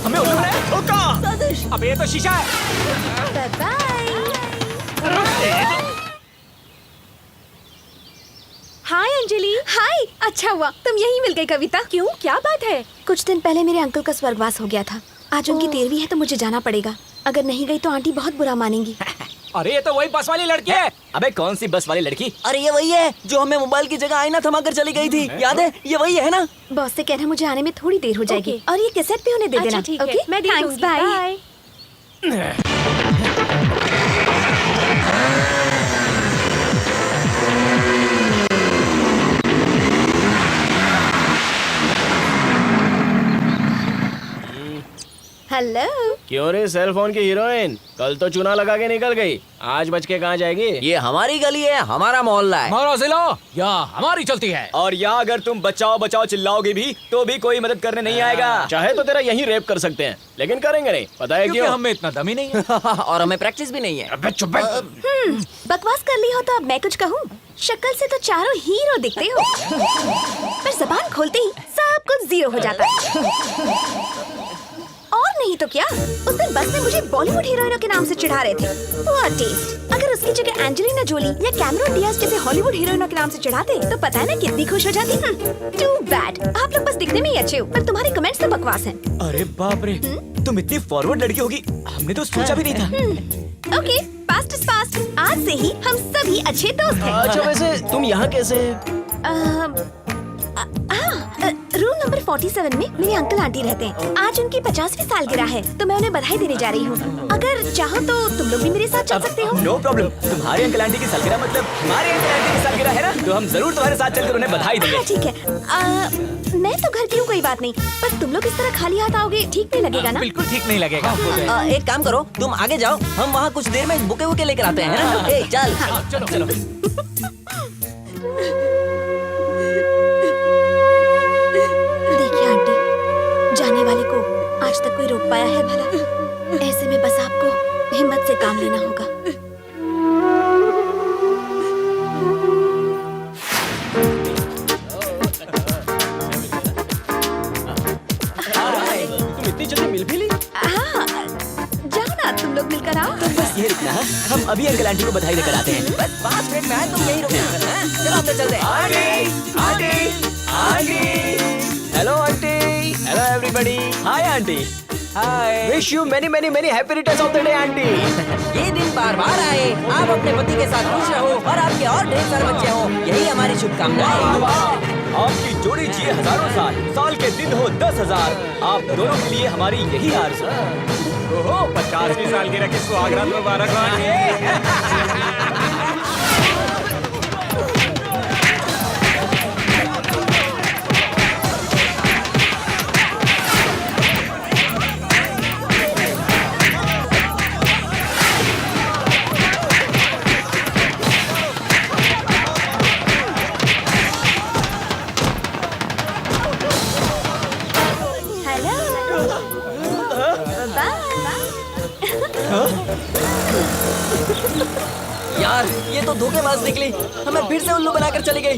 हमें उल्लू ने ठोका। अबे ये तो शीशा है। बाय। हाय अंजलि। हाय, अच्छा हुआ तुम यहीं मिल गई। कविता, क्यों, क्या बात है? कुछ दिन पहले मेरे अंकल का स्वर्गवास हो गया था। आज उनकी 13वीं है तो मुझे जाना पड़ेगा। अगर नहीं गई तो आंटी बहुत बुरा मानेंगी। अरे ये तो वही बस वाली लड़की है। अबे कौन सी बस वाली लड़की? अरे ये वही है जो हमें मोबाइल की जगह आईना थमा कर चली गई थी, याद है? ये वही है ना? बॉस से कहना मुझे आने में थोड़ी देर हो जाएगी। और ये कैसेट भी उन्हें दे देना। ठीक है, ओके, मैं दे थैंक्स, दूंगी। बाय। हेलो। क्यों रे सेल फोन की हीरोइन, कल तो चूना लगा के निकल गई, आज बच के कहाँ जाएगी? ये हमारी गली है, हमारा मोहल्ला है। हमारा जिला या हमारी चलती है। और यहाँ अगर तुम बचाओ बचाओ चिल्लाओगे भी तो भी कोई मदद करने नहीं आएगा। चाहे तो तेरा यहीं रेप कर सकते हैं, लेकिन करेंगे नहीं। पता है क्योंकि क्यों? हमें इतना दम ही नहीं है। और हमें प्रैक्टिस भी नहीं है। अबे चुप बैठ। बकवास कर ली हो तो अब मैं कुछ कहूँ? शक्ल से तो चारों हीरो दिखते हो, पर जबान खोलते ही सब कुछ जीरो हो जाता है। और नहीं तो क्या, उस दिन बस में मुझे बॉलीवुड हीरोइनों के नाम से चिढ़ा रहे थे। Poor taste. अगर उसकी जगह एंजेलिना जोली या कैमरन डियाज जैसे हॉलीवुड हीरोइनों के नाम से चिढ़ाते तो पता है ना कितनी खुश हो जाती। टू बैड, आप लोग बस दिखने में ही अच्छे हो, पर तुम्हारे कमेंट्स तो बकवास हैं। अरे बाप रे, तुम इतनी फॉरवर्ड लड़की होगी हमने तो सोचा भी नहीं था। Okay, past is past. आज से ही हम सभी अच्छे दोस्त हैं। अच्छा वैसे तुम यहाँ कैसे? रूम नंबर 47 में मेरे अंकल आंटी रहते हैं। आज उनकी 50वीं सालगिरह है तो मैं उन्हें बधाई देने जा रही हूँ। अगर चाहो तो तुम लोग भी मेरे साथ चल सकते हो। No problem. तुम्हारे अंकल आंटी की सालगिरह मतलब हमारे अंकल आंटी की सालगिरह है ना, तो हम जरूर तुम्हारे साथ चलकर उन्हें बधाई देंगे। हाँ ठीक है। मैं तो घर की हूँ, कोई बात नहीं, पर तुम लोग इस तरह खाली हाथ आओगे ठीक नहीं लगेगा ना? बिल्कुल ठीक नहीं लगेगा। एक काम करो, तुम आगे जाओ, हम वहाँ कुछ देर में बुके वुके लेकर आते हैं ना। ए, चल चलो चलो। देखिए आंटी, जाने वाले को आज तक कोई रोक पाया है भला? ऐसे में बस आपको हिम्मत से काम लेना होगा। तुम इतनी जल्दी मिल भी ली? हाँ, जाओ ना, तुम लोग मिलकर आओ। बस ये रुकना है, हम अभी अंकल आंटी को बधाई देकर आते हैं। बस 5 मिनट में आए, तुम यहीं रुकना। चलो अंदर चलते हैं। Hello aunty, hello everybody. Hi aunty. Hi. Wish you many many many happy returns of the day aunty. ये दिन बार बार आए, आप अपने पति के साथ खुश रहो और आपके और ढेर सारे बच्चे हो, यही हमारी शुभकामनाएं। आपकी जोड़ी जिए हजारों साल, साल के दिन हो 10,000। आप दोनों के लिए हमारी यही आरज़ू। ओहो, 50वीं सालगिरह की सुहागरात मुबारक हो आंटी। हेलो। बाय। यार ये तो धोखेबाज निकली, हमें फिर से उल्लू बनाकर चली गई।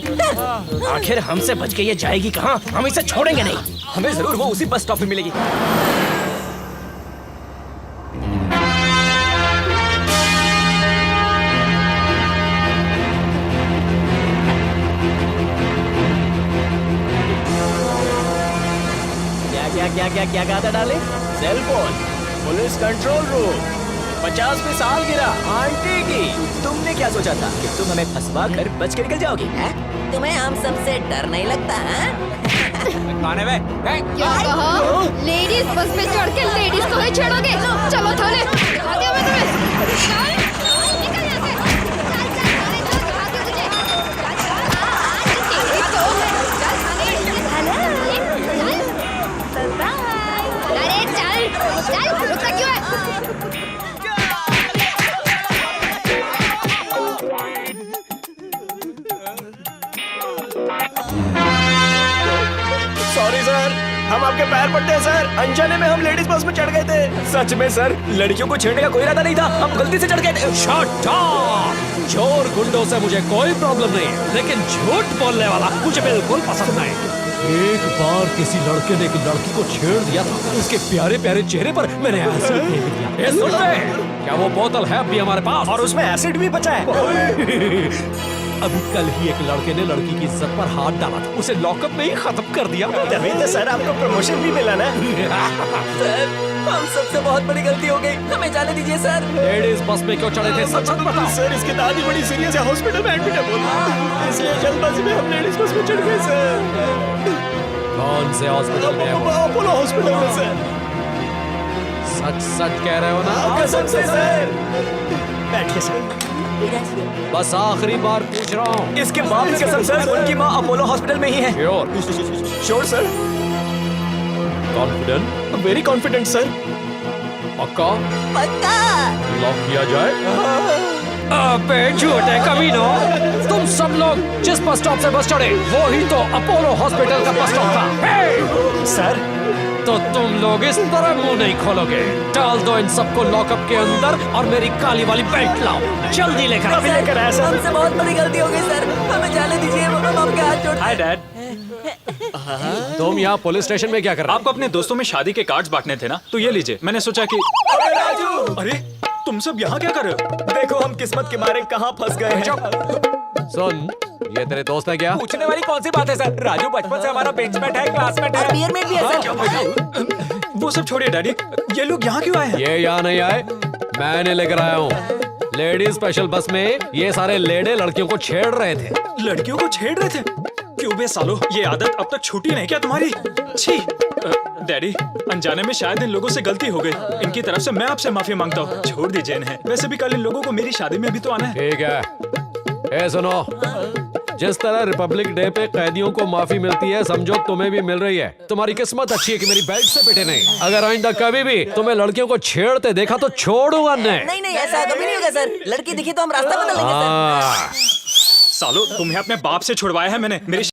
आखिर हमसे बच के ये जाएगी कहाँ? हम इसे छोड़ेंगे नहीं। हमें जरूर वो उसी बस स्टॉप पे मिलेगी। क्या कहा था डाले? Cell phone, police control room, 50वीं सालगिरह आंटी की। तुमने क्या सोचा था कि तुम हमें फंसवा कर बच के निकल जाओगी? तुम्हें हम सबसे डर नहीं लगता है? खाने में क्या कहा? लेडीज बस में चढ़ के लेडीज को ही छेड़ोगे? चलो थाने। आगे मैं तुम्हें। चल, निकल यहाँ से। चल, चल, थाने चल, आगे तुझे। चल, चल, एक तो। चल, थाने। चल। बाय। अरे चल, चल, रुकता क्यों है? सॉरी सर, हम आपके पैर पड़ते हैं सर। अनजाने में हम लेडीज बस में चढ़ गए थे। सच में सर, लड़कियों को छेड़ने का कोई इरादा नहीं था, हम गलती से चढ़ गए थे। Shut up! चोर गुंडों से मुझे कोई प्रॉब्लम नहीं, लेकिन झूठ बोलने वाला मुझे बिल्कुल पसंद नहीं। एक बार किसी लड़के ने एक लड़की को छेड़ दिया था, उसके प्यारे प्यारे चेहरे पर मैंने एसिड फेंक दिया। ये सुन ले, क्या वो बोतल है अभी हमारे पास? और उसमें एसिड भी बचा है। अभी कल ही एक लड़के ने लड़की की इज्जत पर हाथ डाला था, उसे लॉकअप में ही खत्म कर दिया। तभी तो सर आपको प्रमोशन भी मिला ना। सर, हम सबसे बहुत बड़ी गलती हो गई, हमें जाने दीजिए सर। लेडीज बस में क्यों चढ़े थे, सच सच बताओ। सर इसकी दादी बड़ी सीरियस है, हॉस्पिटल में एडमिट है, इसलिए जल्दबाजी में हम लेडीज बस में चढ़ गए सर। कौन से हॉस्पिटल में है वो? अपोलो हॉस्पिटल में सर। सच सच कह रहे हो ना? कसम से सर। बैठिए सर। बस आखिरी बार पूछ रहा हूँ। इसके बाप की कसम सर, उनकी माँ अपोलो हॉस्पिटल में ही है। Sure? Sure sir. Confident? Very confident sir. पक्का? पक्का। लॉक किया जाए? अबे झूठे कमीनो, तुम सब लोग जिस बस स्टॉप से बस चढ़े वो ही तो अपोलो हॉस्पिटल का बस स्टॉप था। हे! सर तो तुम लोग इस तरह मुंह नहीं खोलोगे। डाल दो इन सबको लॉकअप के अंदर और मेरी काली वाली बेल्ट लाओ, जल्दी लेकर आओ। अभी लेकर आया सर। हमसे बहुत बड़ी गलती हो गई सर, हमें जाने दीजिए, हम आपके हाथ जोड़। Hi dad. तुम यहाँ पुलिस स्टेशन में क्या कर रहे हो? आपको अपने दोस्तों में शादी के कार्ड्स बांटने थे ना, तो ये लीजिए। मैंने सोचा कि अरे राजू, अरे तुम सब यहाँ क्या कर रहे हो? देखो हम किस्मत के मारे कहाँ फंस गए हैं। सुन, ये तेरे दोस्त है क्या? पूछने वाली कौन सी बात है सर, राजू बचपन से हमारा बेंचमेट है, क्लासमेट है। बियरमेट भी है सर। वो सब छोड़िए डैडी, ये लोग यहाँ क्यों आए हैं? ये यहाँ नहीं आए, मैंने लेकर आया हूँ। लेडीज स्पेशल बस में ये सारे लेडे लड़कियों को छेड़ रहे थे। लड़कियों को छेड़ रहे थे? क्यों बे सालो, ये आदत अब तक छूटी नहीं क्या तुम्हारी? छी। डैडी, अनजाने में शायद इन लोगों से गलती हो गई। इनकी तरफ से मैं आपसे माफी मांगता हूँ, छोड़ दीजिए इन्हें। वैसे भी कल इन लोगों को मेरी शादी में भी तो आना है। ठीक है। ए सुनो, जिस तरह रिपब्लिक डे पे कैदियों को माफी मिलती है, समझो तुम्हें भी मिल रही है। तुम्हारी किस्मत अच्छी है कि मेरी बेल्ट से पिटे नहीं। अगर आइंदा कभी भी तुम्हें लड़कियों को छेड़ते देखा तो छोड़ूंगा नहीं। नहीं ऐसा कभी नहीं होगा सर, लड़की दिखी तो हम रास्ता बदल लेंगे सर। हाँ। सालो, तुम्हें अपने बाप से छुड़वाया है मैंने। मेरी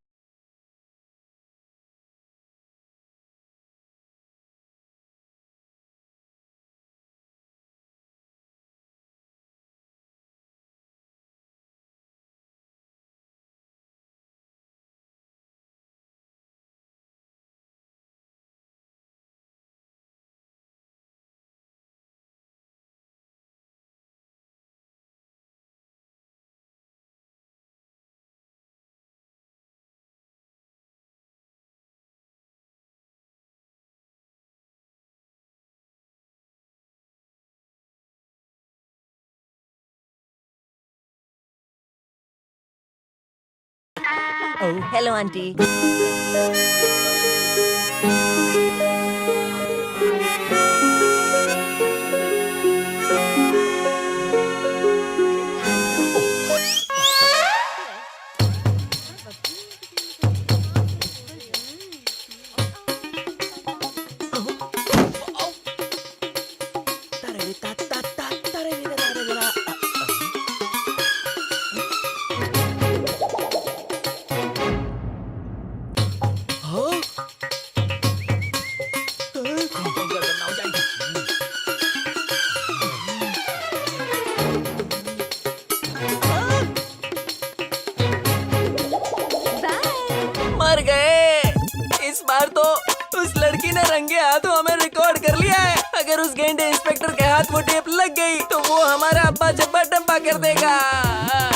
हेलो आंटी। मर गए। इस बार तो उस लड़की ने रंगे हाथों हमें रिकॉर्ड कर लिया है। अगर उस गेंडे इंस्पेक्टर के हाथ वो टेप लग गई तो वो हमारा अब्बा चब्बा टप्पा कर देगा।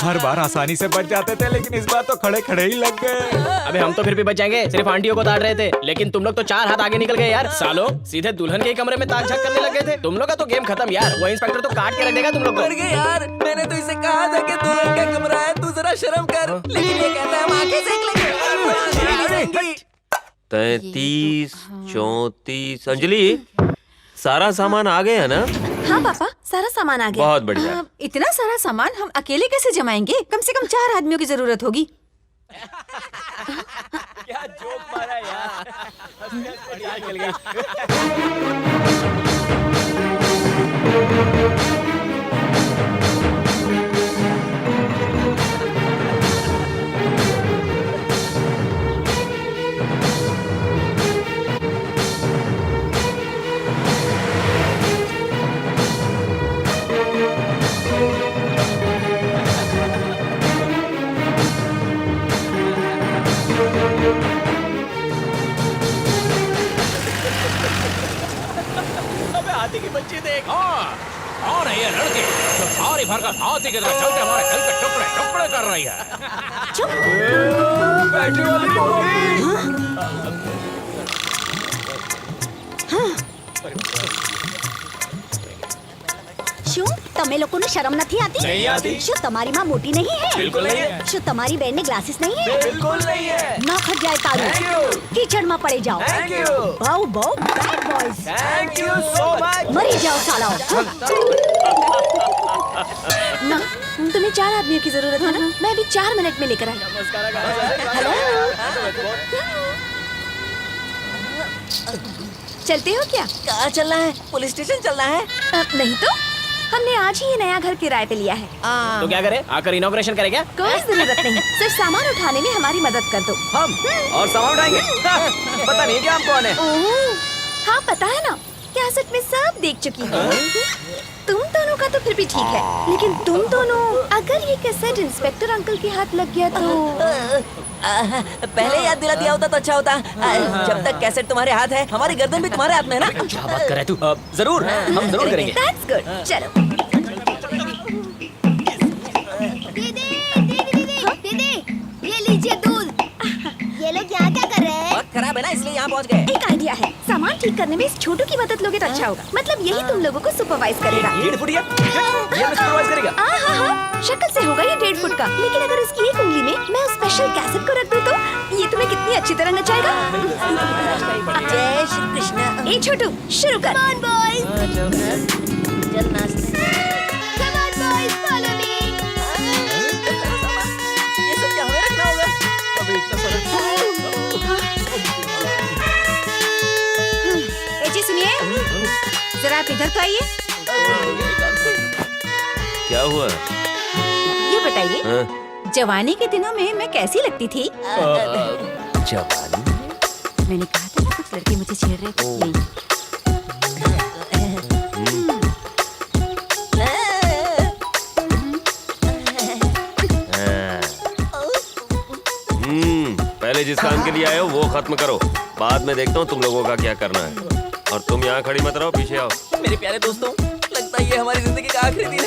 हर बार आसानी से बच जाते थे, लेकिन इस बार तो खड़े खड़े ही लग गए। अबे हम तो फिर भी बच जाएंगे, सिर्फ आंटियों को ताड़ रहे थे, लेकिन तुम लोग तो 4 हाथ आगे निकल गए यार। सालो, सीधे दुल्हन के ही कमरे में ताक झाक करने लगे थे। तुम लोग का तो गेम खत्म यार, वो इंस्पेक्टर तो काट के रख देगा तुम लोग को। मर गए यार, मैंने तो इसे कहा था कि दुल्हन का कमरा है, तू जरा शर्म कर, लेकिन ये कहता है हम आंखें सेक लेंगे। 33, 34। अंजलि, सारा सामान आ गया ना? हाँ पापा, सारा सामान आ गया। बहुत बढ़िया। इतना सारा सामान हम अकेले कैसे जमाएंगे? कम से कम 4 आदमियों की जरूरत होगी। क्या जोक मारा यार। नीचे देख। कौन है ये लड़की जो भारी भरकम हाथी की तरह चल के हमारे दिल के टुकड़े टुकड़े कर रही है? શું તમે લોકોને શરમ નથી આતી? નહીં આતી. શું તમારી માં મોટી નહીં है? बिल्कुल नहीं है. શું તમારી બેનને ગ્લાસીસ નહીં है? बिल्कुल नहीं है. ના ખટ જાય Thank you. તારું કીચડમાં પડી જાઓ. Thank you. બહુ બહુ bad boys. Thank you so much. मरी जाओ सालाओ. ना तुम्हें 4 आदमियों की जरूरत है ना? मैं अभी 4 मिनट में लेकर आई. हेलो. चलते हो क्या? कहाँ चलना है? पुलिस स्टेशन चलना है? नहीं तो हमने आज ही ये नया घर किराए पे लिया है. तो क्या करे? आकर इनॉग्रेशन करे क्या? कोई जरूरत नहीं, सिर्फ सामान उठाने में हमारी मदद कर दो. हम और सामान उठाएंगे? पता नहीं क्या हम कौन है? ओह, हाँ पता है ना, कैसेट में सब देख चुकी हूँ. तुम दोनों का तो फिर भी ठीक है, लेकिन तुम दोनों अगर ये कैसेट इंस्पेक्टर अंकल के हाथ लग गया तो पहले याद दिला दिया होता तो अच्छा होता. जब तक कैसेट तुम्हारे हाथ है, हमारी गर्दन भी तुम्हारे हाथ में है ना? क्या बात कर रहा है तू? जरूर, हम जरूर करेंगे. That's good. चलो. दीदी दीदी दीदी दीदी ये लीजिए दूध. ये लोग यहाँ क्या कर रहे हैं? वक्त खराब है ना, इसलिए यहाँ पहुँच गए. एक आइडिया है, सामान ठीक करने में इस छोटू की मदद लोगे तो अच्छा होगा. मतलब यही तुम लोगों को सुपरवाइज करेगा. 1.5 फुट ये हमें सुपरवाइज करेगा. हाँ, शक्ल से होगा ये 1.5 फुट का, लेकिन अगर उसकी एक उंगली में मैं उस स्पेशल कैसेट को रख दूं तो ये तुम्हें कितनी अच्छी तरह नचाएगा. जय श्री कृष्ण. ए छोटू, शुरू कर. Come on boys. चल नाचते. Come on boys, follow me. ये सब क्या हमें रखना होगा? ए जी सुनिए, जरा आप इधर तो आइए. क्या हुआ? ये बताइए, हाँ? जवानी के दिनों में मैं कैसी लगती थी? जवानी? मैंने कहा था ना कुछ लड़के मुझे छेड़ रहे थे. यही. पहले जिस काम के लिए आए हो वो खत्म करो, बाद में देखता हूँ तुम लोगों का क्या करना है. और तुम यहाँ खड़ी मत रहो, पीछे आओ. मेरे प्यारे दोस्तों, लगता है ये हमारी जिंदगी का आखिरी दिन है.